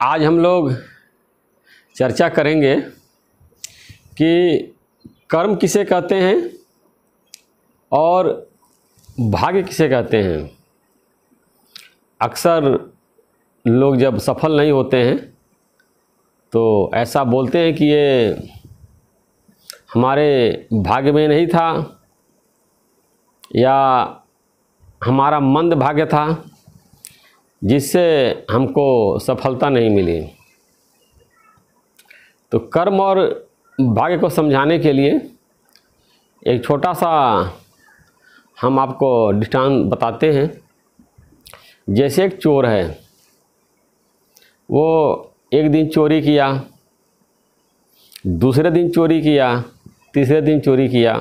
आज हम लोग चर्चा करेंगे कि कर्म किसे कहते हैं और भाग्य किसे कहते हैं। अक्सर लोग जब सफल नहीं होते हैं तो ऐसा बोलते हैं कि ये हमारे भाग्य में नहीं था या हमारा मंद भाग्य था जिससे हमको सफलता नहीं मिली। तो कर्म और भाग्य को समझाने के लिए एक छोटा सा हम आपको दृष्टांत बताते हैं। जैसे एक चोर है, वो एक दिन चोरी किया, दूसरे दिन चोरी किया, तीसरे दिन चोरी किया,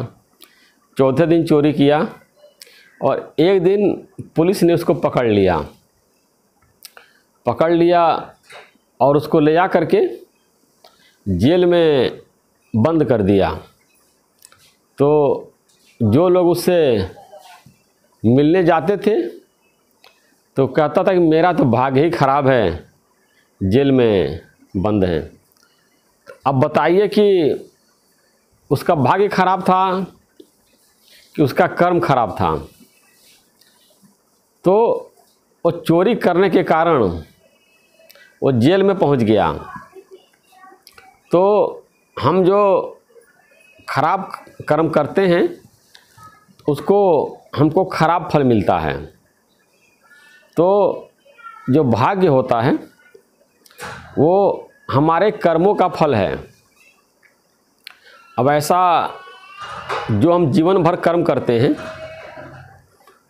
चौथे दिन चोरी किया और एक दिन पुलिस ने उसको पकड़ लिया और उसको ले जा करके जेल में बंद कर दिया। तो जो लोग उससे मिलने जाते थे तो कहता था कि मेरा तो भाग्य ही खराब है, जेल में बंद है। अब बताइए कि उसका भाग्य खराब था कि उसका कर्म खराब था। तो वो चोरी करने के कारण वो जेल में पहुंच गया। तो हम जो खराब कर्म करते हैं उसको हमको खराब फल मिलता है। तो जो भाग्य होता है वो हमारे कर्मों का फल है। अब ऐसा जो हम जीवन भर कर्म करते हैं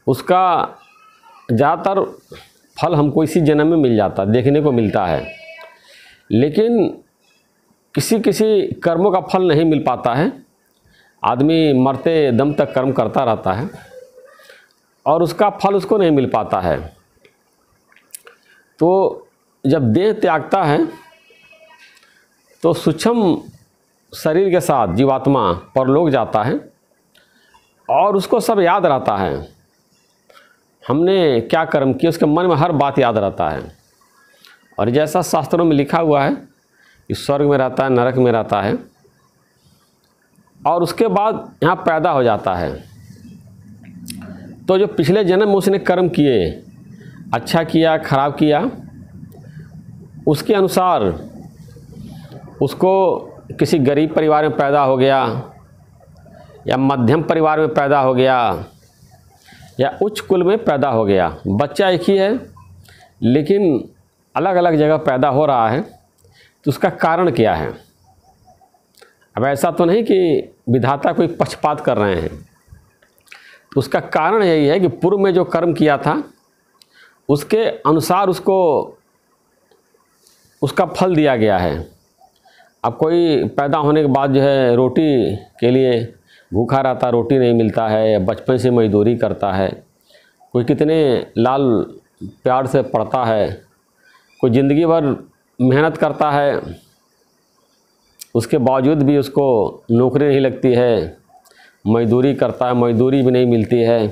उसका ज़्यादातर फल हमको इसी जन्म में मिल जाता, देखने को मिलता है। लेकिन किसी किसी कर्मों का फल नहीं मिल पाता है। आदमी मरते दम तक कर्म करता रहता है और उसका फल उसको नहीं मिल पाता है। तो जब देह त्यागता है तो सूक्ष्म शरीर के साथ जीवात्मा परलोक जाता है और उसको सब याद रहता है, हमने क्या कर्म किया, उसके मन में हर बात याद रहता है। और जैसा शास्त्रों में लिखा हुआ है कि स्वर्ग में रहता है, नरक में रहता है और उसके बाद यहाँ पैदा हो जाता है। तो जो पिछले जन्म में उसने कर्म किए, अच्छा किया खराब किया, उसके अनुसार उसको किसी गरीब परिवार में पैदा हो गया या मध्यम परिवार में पैदा हो गया या उच्च कुल में पैदा हो गया। बच्चा एक ही है लेकिन अलग अलग जगह पैदा हो रहा है। तो उसका कारण क्या है? अब ऐसा तो नहीं कि विधाता कोई पक्षपात कर रहे हैं। तो उसका कारण यही है कि पूर्व में जो कर्म किया था उसके अनुसार उसको उसका फल दिया गया है। अब कोई पैदा होने के बाद जो है रोटी के लिए भूखा रहता, रोटी नहीं मिलता है, या बचपन से मजदूरी करता है, कोई कितने लाल प्यार से पढ़ता है, कोई ज़िंदगी भर मेहनत करता है, उसके बावजूद भी उसको नौकरी नहीं लगती है, मजदूरी करता है, मजदूरी भी नहीं मिलती है।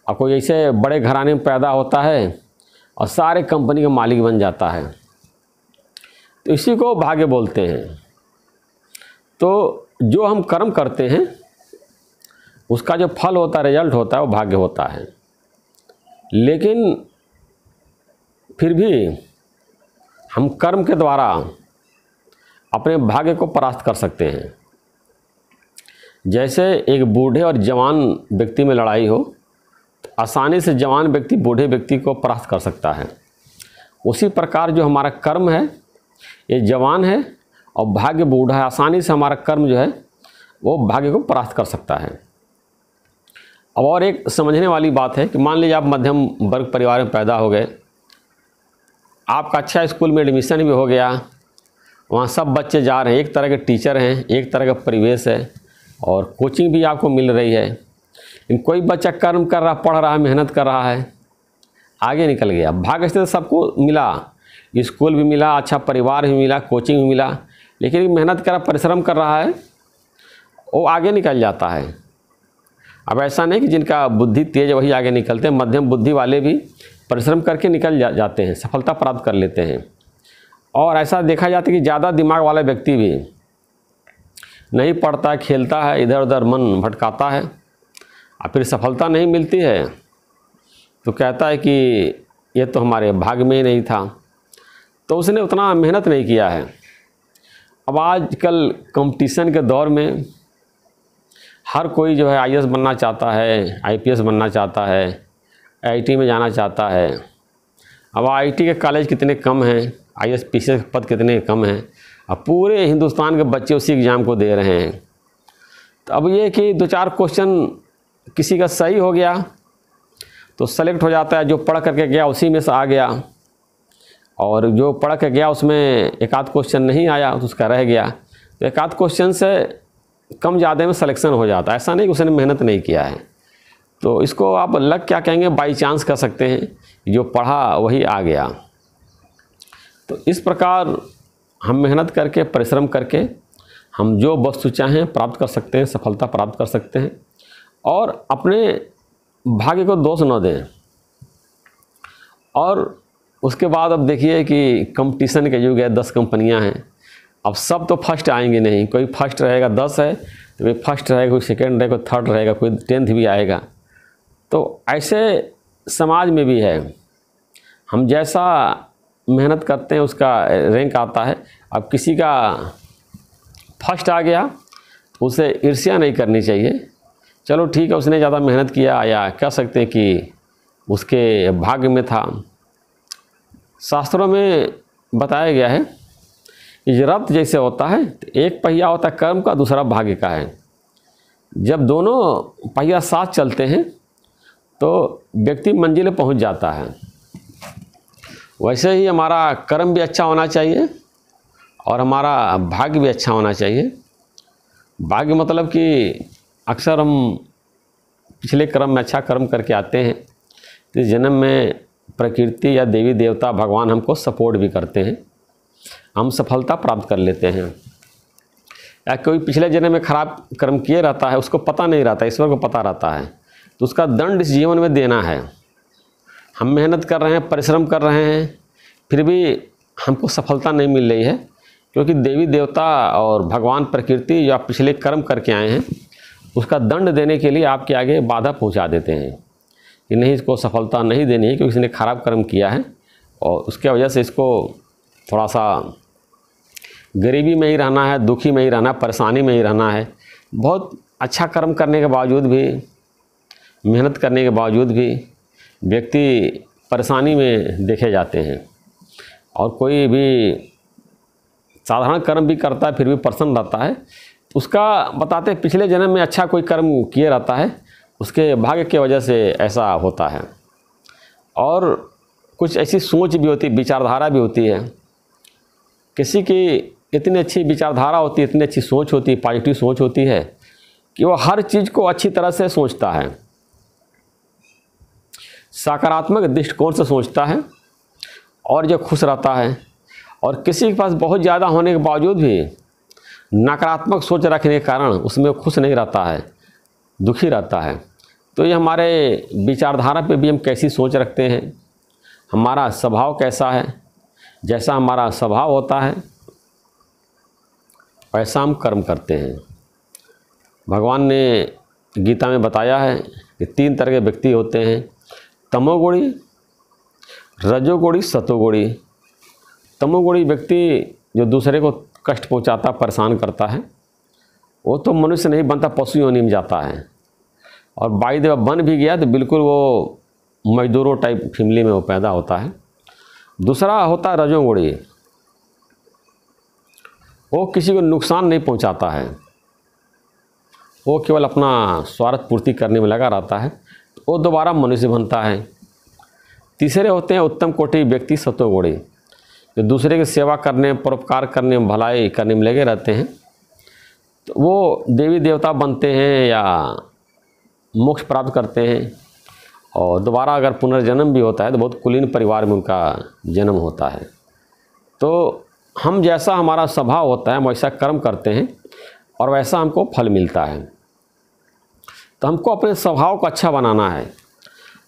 और कोई ऐसे बड़े घराने में पैदा होता है और सारे कंपनी का मालिक बन जाता है। तो इसी को भाग्य बोलते हैं। तो जो हम कर्म करते हैं उसका जो फल होता है, रिजल्ट होता है, वो भाग्य होता है। लेकिन फिर भी हम कर्म के द्वारा अपने भाग्य को परास्त कर सकते हैं। जैसे एक बूढ़े और जवान व्यक्ति में लड़ाई हो तो आसानी से जवान व्यक्ति बूढ़े व्यक्ति को परास्त कर सकता है। उसी प्रकार जो हमारा कर्म है ये जवान है और भाग्य बूढ़ा है। आसानी से हमारा कर्म जो है वो भाग्य को परास्त कर सकता है। अब और एक समझने वाली बात है कि मान लीजिए आप मध्यम वर्ग परिवार में पैदा हो गए, आपका अच्छा स्कूल में एडमिशन भी हो गया, वहाँ सब बच्चे जा रहे हैं, एक तरह के टीचर हैं, एक तरह का परिवेश है और कोचिंग भी आपको मिल रही है। लेकिन कोई बच्चा कर्म कर रहा, पढ़ रहा है, मेहनत कर रहा है, आगे निकल गया। भाग्य से सबको मिला, स्कूल भी मिला, अच्छा परिवार भी मिला, कोचिंग भी मिला, लेकिन मेहनत कर रहा, परिश्रम कर रहा है, वो आगे निकल जाता है। अब ऐसा नहीं कि जिनका बुद्धि तेज वही आगे निकलते हैं, मध्यम बुद्धि वाले भी परिश्रम करके निकल जाते हैं, सफलता प्राप्त कर लेते हैं। और ऐसा देखा जाता है कि ज़्यादा दिमाग वाला व्यक्ति भी नहीं पढ़ता है, खेलता है, इधर उधर मन भटकाता है और फिर सफलता नहीं मिलती है तो कहता है कि ये तो हमारे भाग्य में ही नहीं था, तो उसने उतना मेहनत नहीं किया है। अब आजकल कंपटीशन के दौर में हर कोई जो है आईएएस बनना चाहता है, आईपीएस बनना चाहता है, आईआईटी में जाना चाहता है। अब आईआईटी के कॉलेज कितने कम हैं, आईएएस पीसीएस के पद कितने कम हैं, अब पूरे हिंदुस्तान के बच्चे उसी एग्ज़ाम को दे रहे हैं। तो अब ये कि 2-4 क्वेश्चन किसी का सही हो गया तो सेलेक्ट हो जाता है, जो पढ़ करके गया उसी में से आ गया, और जो पढ़ के गया उसमें एक आध क्वेश्चन नहीं आया तो उसका रह गया। तो एक आध क्वेश्चन से कम ज़्यादा में सिलेक्शन हो जाता है, ऐसा नहीं कि उसने मेहनत नहीं किया है। तो इसको आप लक क्या कहेंगे, बाई चांस कह सकते हैं, जो पढ़ा वही आ गया। तो इस प्रकार हम मेहनत करके, परिश्रम करके हम जो वस्तु चाहें प्राप्त कर सकते हैं, सफलता प्राप्त कर सकते हैं, और अपने भाग्य को दोष न दें। और उसके बाद अब देखिए कि कंपटीशन का युग है, 10 कंपनियां हैं, अब सब तो फर्स्ट आएंगे नहीं, कोई फर्स्ट रहेगा, 10 है तो कोई फर्स्ट रहेगा, कोई सेकंड रहेगा, कोई थर्ड रहेगा, कोई 10th भी आएगा। तो ऐसे समाज में भी है, हम जैसा मेहनत करते हैं उसका रैंक आता है। अब किसी का फर्स्ट आ गया तो उसे ईर्ष्या नहीं करनी चाहिए, चलो ठीक है उसने ज़्यादा मेहनत किया, या कह सकते हैं कि उसके भाग्य में था। शास्त्रों में बताया गया है कि रथ जैसे होता है, एक पहिया होता है कर्म का, दूसरा भाग्य का है। जब दोनों पहिया साथ चलते हैं तो व्यक्ति मंजिल पहुंच जाता है। वैसे ही हमारा कर्म भी अच्छा होना चाहिए और हमारा भाग्य भी अच्छा होना चाहिए। भाग्य मतलब कि अक्सर हम पिछले कर्म में अच्छा कर्म करके आते हैं, तो इस जन्म में प्रकृति या देवी देवता भगवान हमको सपोर्ट भी करते हैं, हम सफलता प्राप्त कर लेते हैं। या कोई पिछले जन्म में खराब कर्म किए रहता है, उसको पता नहीं रहता, ईश्वर को पता रहता है, तो उसका दंड इस जीवन में देना है। हम मेहनत कर रहे हैं, परिश्रम कर रहे हैं, फिर भी हमको सफलता नहीं मिल रही है, क्योंकि देवी देवता और भगवान प्रकृति जो आप पिछले कर्म करके आए हैं उसका दंड देने के लिए आपके आगे बाधा पहुंचा देते हैं कि नहीं, इसको सफलता नहीं देनी है क्योंकि इसने खराब कर्म किया है, और उसके वजह से इसको थोड़ा सा गरीबी में ही रहना है, दुखी में ही रहना है, परेशानी में ही रहना है। बहुत अच्छा कर्म करने के बावजूद भी, मेहनत करने के बावजूद भी व्यक्ति परेशानी में देखे जाते हैं, और कोई भी साधारण कर्म भी करता है फिर भी प्रसन्न रहता है, उसका बताते हैं पिछले जन्म में अच्छा कोई कर्म किए रहता है, उसके भाग्य की वजह से ऐसा होता है। और कुछ ऐसी सोच भी होती, विचारधारा भी होती है, किसी की इतनी अच्छी विचारधारा होती है, इतनी अच्छी सोच होती है, पॉजिटिव सोच होती है कि वो हर चीज़ को अच्छी तरह से सोचता है, सकारात्मक दृष्टिकोण से सोचता है और जो खुश रहता है। और किसी के पास बहुत ज़्यादा होने के बावजूद भी नकारात्मक सोच रखने के कारण उसमें खुश नहीं रहता है, दुखी रहता है। तो ये हमारे विचारधारा पे भी हम कैसी सोच रखते हैं, हमारा स्वभाव कैसा है, जैसा हमारा स्वभाव होता है वैसा हम कर्म करते हैं। भगवान ने गीता में बताया है कि 3 तरह के व्यक्ति होते हैं, तमोगुणी, रजोगुणी, सतोगुणी। तमोगुणी व्यक्ति जो दूसरे को कष्ट पहुंचाता, परेशान करता है, वो तो मनुष्य नहीं बनता, पशु योनि में जाता है, और बाई देव बन भी गया तो बिल्कुल वो मजदूरों टाइप फैमिली में वो पैदा होता है। दूसरा होता है रजोगुणी, वो किसी को नुकसान नहीं पहुंचाता है, वो केवल अपना स्वार्थ पूर्ति करने में लगा रहता है, तो वो दोबारा मनुष्य बनता है। तीसरे होते हैं उत्तम कोटि व्यक्ति, सतोगुणी, जो दूसरे की सेवा करने, परोपकार करने, भलाई करने में लगे रहते हैं, तो वो देवी देवता बनते हैं या मोक्ष प्राप्त करते हैं, और दोबारा अगर पुनर्जन्म भी होता है तो बहुत कुलीन परिवार में उनका जन्म होता है। तो हम जैसा हमारा स्वभाव होता है हम वैसा कर्म करते हैं और वैसा हमको फल मिलता है। तो हमको अपने स्वभाव को अच्छा बनाना है।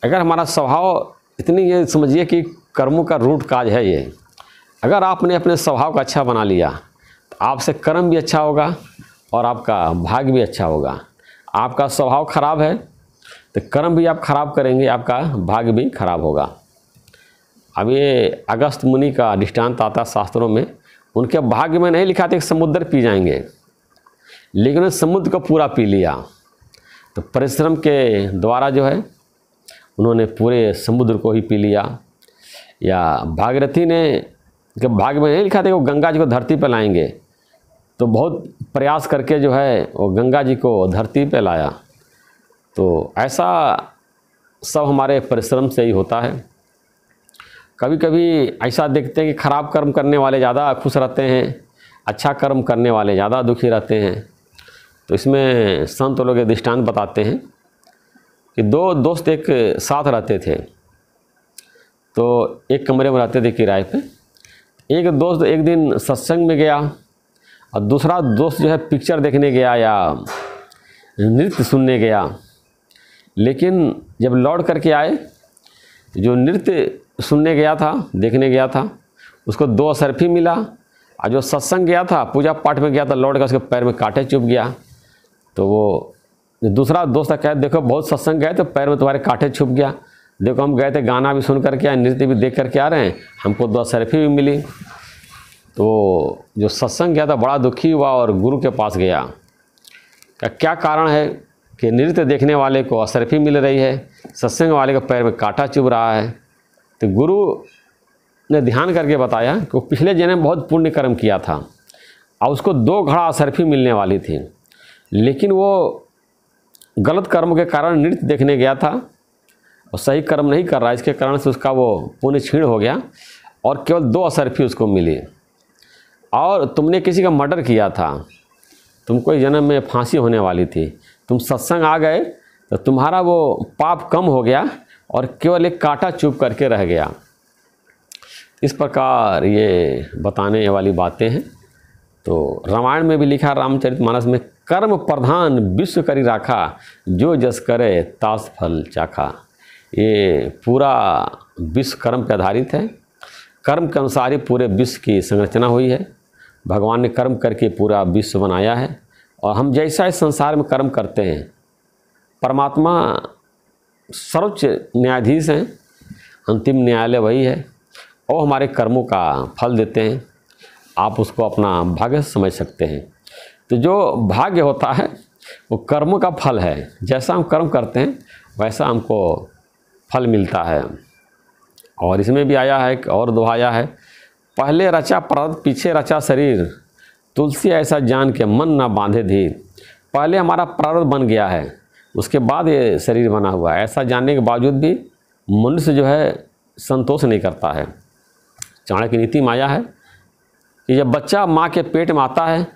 अगर हमारा स्वभाव इतनी, ये समझिए कि कर्मों का रूट काज है ये, अगर आपने अपने स्वभाव का अच्छा बना लिया तो आपसे कर्म भी अच्छा होगा और आपका भाग्य भी अच्छा होगा। आपका स्वभाव खराब है तो कर्म भी आप खराब करेंगे, आपका भाग्य भी खराब होगा। अब ये अगस्त मुनि का दृष्टांत आता शास्त्रों में। उनके भाग्य में नहीं लिखा था कि समुद्र पी जाएंगे, लेकिन उन्होंने समुद्र को पूरा पी लिया। तो परिश्रम के द्वारा जो है उन्होंने पूरे समुद्र को ही पी लिया। या भागीरथी ने के भाग्य में नहीं लिखा था कि वो गंगा जी को धरती पर लाएंगे, तो बहुत प्रयास करके जो है वो गंगा जी को धरती पे लाया। तो ऐसा सब हमारे परिश्रम से ही होता है। कभी कभी ऐसा देखते हैं कि खराब कर्म करने वाले ज़्यादा खुश रहते हैं, अच्छा कर्म करने वाले ज़्यादा दुखी रहते हैं। तो इसमें संत लोग दृष्टांत बताते हैं कि दो दोस्त एक साथ रहते थे, तो एक कमरे में रहते थे किराए पे। एक दोस्त एक दिन सत्संग में गया और दूसरा दोस्त जो है पिक्चर देखने गया या नृत्य सुनने गया। लेकिन जब लौट करके आए, जो नृत्य सुनने गया था, देखने गया था, उसको 2 असरफी मिला। और जो सत्संग गया था, पूजा पाठ में गया था, लौट कर उसके पैर में कांटे चुभ गया। तो वो दूसरा दोस्त कहा, देखो बहुत सत्संग गए तो पैर में तुम्हारे कांटे छुप गया, देखो हम गए थे गाना भी सुन करके आए, नृत्य भी देख करके आ रहे हैं, हमको 2 असरफी भी मिली। तो जो सत्संग गया था बड़ा दुखी हुआ और गुरु के पास गया। क्या कारण है कि नृत्य देखने वाले को असरफी मिल रही है, सत्संग वाले के पैर में कांटा चुभ रहा है? तो गुरु ने ध्यान करके बताया कि वो पिछले जन्म में बहुत पुण्य कर्म किया था और उसको 2 घड़ा असरफी मिलने वाली थी, लेकिन वो गलत कर्म के कारण नृत्य देखने गया था और सही कर्म नहीं कर रहा, इसके कारण से उसका वो पुण्य क्षीण हो गया और केवल 2 असरफी उसको मिली। और तुमने किसी का मर्डर किया था, तुमको इस जन्म में फांसी होने वाली थी, तुम सत्संग आ गए तो तुम्हारा वो पाप कम हो गया और केवल एक कांटा चुभ करके रह गया। इस प्रकार ये बताने वाली बातें हैं। तो रामायण में भी लिखा, रामचरितमानस में, कर्म प्रधान विश्व करी राखा, जो जस करे तास फल चाखा। ये पूरा विश्व कर्म पर आधारित है। कर्म के अनुसार ही पूरे विश्व की संरचना हुई है। भगवान ने कर्म करके पूरा विश्व बनाया है और हम जैसा इस संसार में कर्म करते हैं, परमात्मा सर्वोच्च न्यायाधीश हैं, अंतिम न्यायालय वही है और हमारे कर्मों का फल देते हैं। आप उसको अपना भाग्य समझ सकते हैं। तो जो भाग्य होता है वो कर्मों का फल है। जैसा हम कर्म करते हैं वैसा हमको फल मिलता है। और इसमें भी आया है और दोहाया है, पहले रचा प्रारब्ध पीछे रचा शरीर, तुलसी ऐसा जान के मन ना बांधे धीर। पहले हमारा प्रारब्ध बन गया है, उसके बाद ये शरीर बना हुआ है। ऐसा जानने के बावजूद भी मनुष्य जो है संतोष नहीं करता है। चाणक्य नीति में आया है कि जब बच्चा माँ के पेट में आता है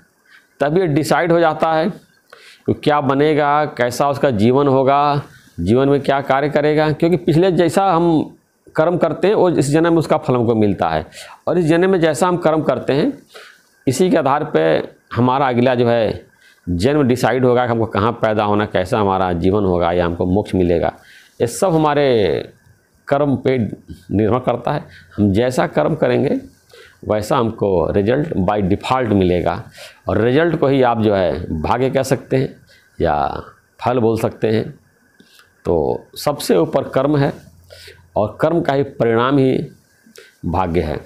तब ये डिसाइड हो जाता है कि क्या बनेगा, कैसा उसका जीवन होगा, जीवन में क्या कार्य करेगा। क्योंकि पिछले जैसा हम कर्म करते हैं वो इस जन्म में उसका फल हमको मिलता है, और इस जन्म में जैसा हम कर्म करते हैं इसी के आधार पे हमारा अगला जो है जन्म डिसाइड होगा कि हमको कहाँ पैदा होना, कैसा हमारा जीवन होगा या हमको मोक्ष मिलेगा। ये सब हमारे कर्म पे निर्भर करता है। हम जैसा कर्म करेंगे वैसा हमको रिजल्ट बाय डिफ़ॉल्ट मिलेगा, और रिजल्ट को ही आप जो है भाग्य कह सकते हैं या फल बोल सकते हैं। तो सबसे ऊपर कर्म है और कर्म का ही परिणाम ही भाग्य है।